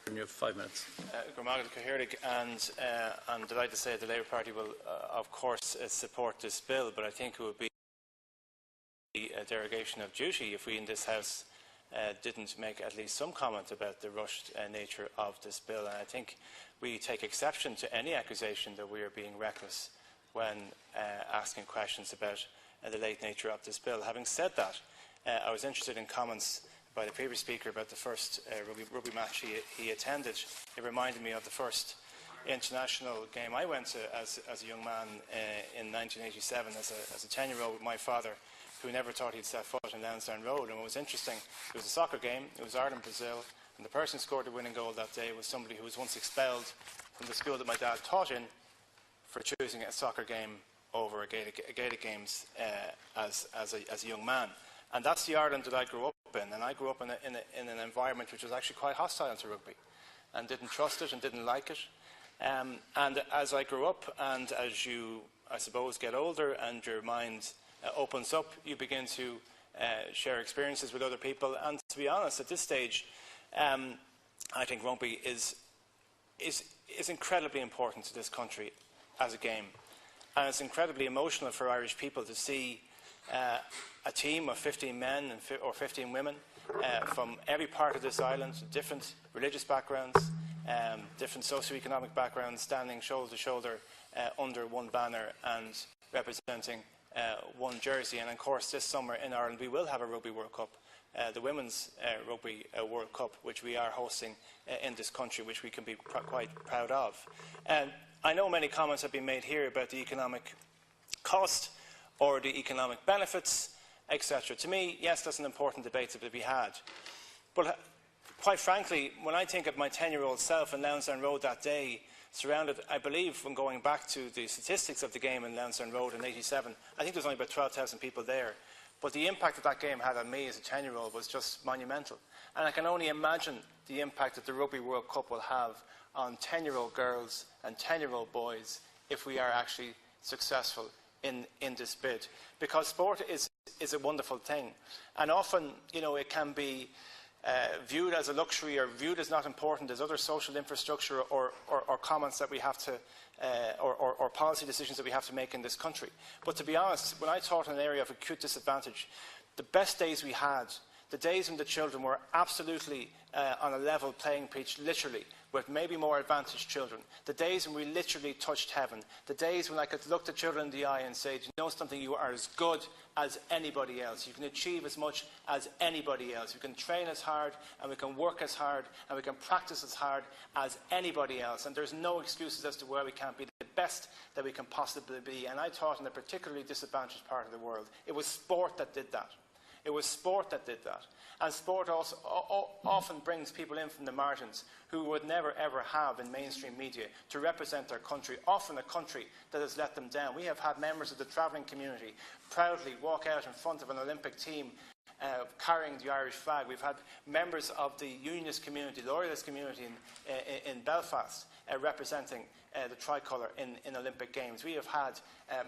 You have 5 minutes. And I'm delighted to say the Labour Party will, of course, support this bill, but I think it would be a derogation of duty if we in this House didn't make at least some comment about the rushed nature of this bill. And I think we take exception to any accusation that we are being reckless when asking questions about the late nature of this bill. Having said that, I was interested in comments by the previous speaker about the first rugby match he attended. It reminded me of the first international game I went to as a young man in 1987 as a 10-year-old with my father, who never thought he'd set foot in Lansdowne Road. And what was interesting, it was a soccer game, it was Ireland-Brazil, and the person who scored the winning goal that day was somebody who was once expelled from the school that my dad taught in for choosing a soccer game over a Gaelic games as a young man. And that's the Ireland that I grew up in, and I grew up in an environment which was actually quite hostile to rugby, and didn't trust it and didn't like it. And as I grew up, and as you, I suppose, get older and your mind opens up, you begin to share experiences with other people. And to be honest, at this stage, I think rugby is incredibly important to this country as a game. And it's incredibly emotional for Irish people to see a team of 15 men or 15 women from every part of this island, different religious backgrounds, different socioeconomic backgrounds, standing shoulder to shoulder under one banner and representing one jersey. And of course, this summer in Ireland we will have a Rugby World Cup, the Women's Rugby World Cup, which we are hosting in this country, which we can be quite proud of. I know many comments have been made here about the economic cost or the economic benefits, etc. To me, yes, that's an important debate to be had. But quite frankly, when I think of my 10-year-old self in Lansdowne Road that day, surrounded, I believe, when going back to the statistics of the game in Lansdowne Road in '87, I think there was only about 12,000 people there. But the impact that game had on me as a 10-year-old was just monumental. And I can only imagine the impact that the Rugby World Cup will have on 10-year-old girls and 10-year-old boys if we are actually successful in this bid. Because sport is a wonderful thing. And often, you know, it can be viewed as a luxury or viewed as not important as other social infrastructure or comments that we have to, or policy decisions that we have to make in this country. But to be honest, when I taught in an area of acute disadvantage, the best days we had, the days when the children were absolutely on a level playing pitch, literally, with maybe more advantaged children, the days when we literally touched heaven, the days when I could look the children in the eye and say, do you know something, you are as good as anybody else. You can achieve as much as anybody else. We can train as hard, and we can work as hard, and we can practice as hard as anybody else. And there's no excuses as to why we can't be the best that we can possibly be. And I taught in a particularly disadvantaged part of the world. It was sport that did that. It was sport that did that. And sport also often brings people in from the margins who would never ever have in mainstream media to represent their country, often a country that has let them down. We have had members of the travelling community proudly walk out in front of an Olympic team carrying the Irish flag. We've had members of the unionist community, the loyalist community in Belfast representing the tricolour in Olympic Games. We have had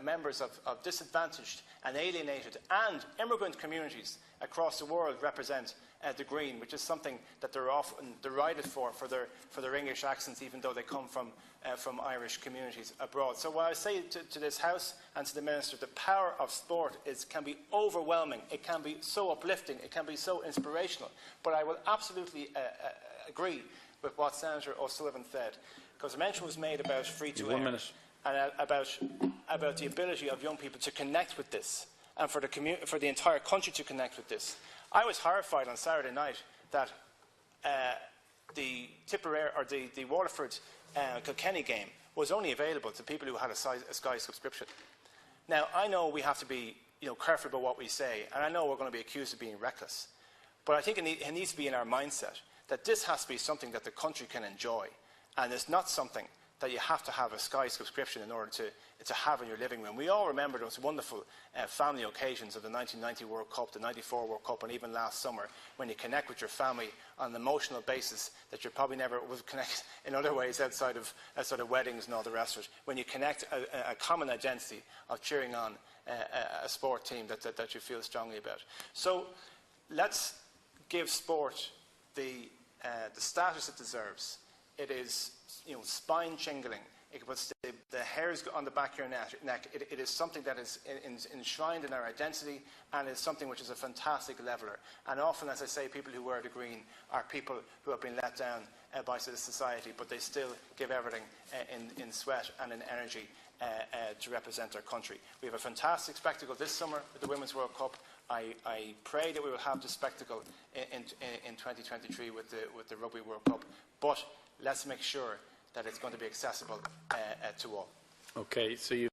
members of disadvantaged and alienated and immigrant communities across the world represent the Green, which is something that they're often derided for their English accents, even though they come from Irish communities abroad. So what I say to this House and to the Minister, the power of sport can be overwhelming. It can be so uplifting. It can be so inspirational. But I will absolutely agree with what Senator O'Sullivan said, because a mention was made about free-to-air. 1 minute. And about the ability of young people to connect with this, and for the entire country to connect with this. I was horrified on Saturday night that the Tipperary or the Waterford Kilkenny game was only available to people who had a Sky subscription. Now, I know we have to be careful about what we say, and I know we're going to be accused of being reckless, but I think it needs to be in our mindset that this has to be something that the country can enjoy, and it's not something that you have to have a Sky subscription in order to have in your living room. We all remember those wonderful family occasions of the 1990 World Cup, the 94 World Cup, and even last summer, when you connect with your family on an emotional basis that you probably never would connect in other ways outside of weddings and all the rest of it, when you connect a common identity of cheering on a sport team that you feel strongly about. So let's give sport the the status it deserves. It is, spine-tingling. It puts the hairs on the back of your neck. It is something that is enshrined in our identity, and is something which is a fantastic leveller. And often, as I say, people who wear the green are people who have been let down by society, but they still give everything in sweat and in energy to represent our country. We have a fantastic spectacle this summer with the Women's World Cup. I pray that we will have the spectacle in 2023 with the Rugby World Cup. But let's make sure that it's going to be accessible to all. Okay, so you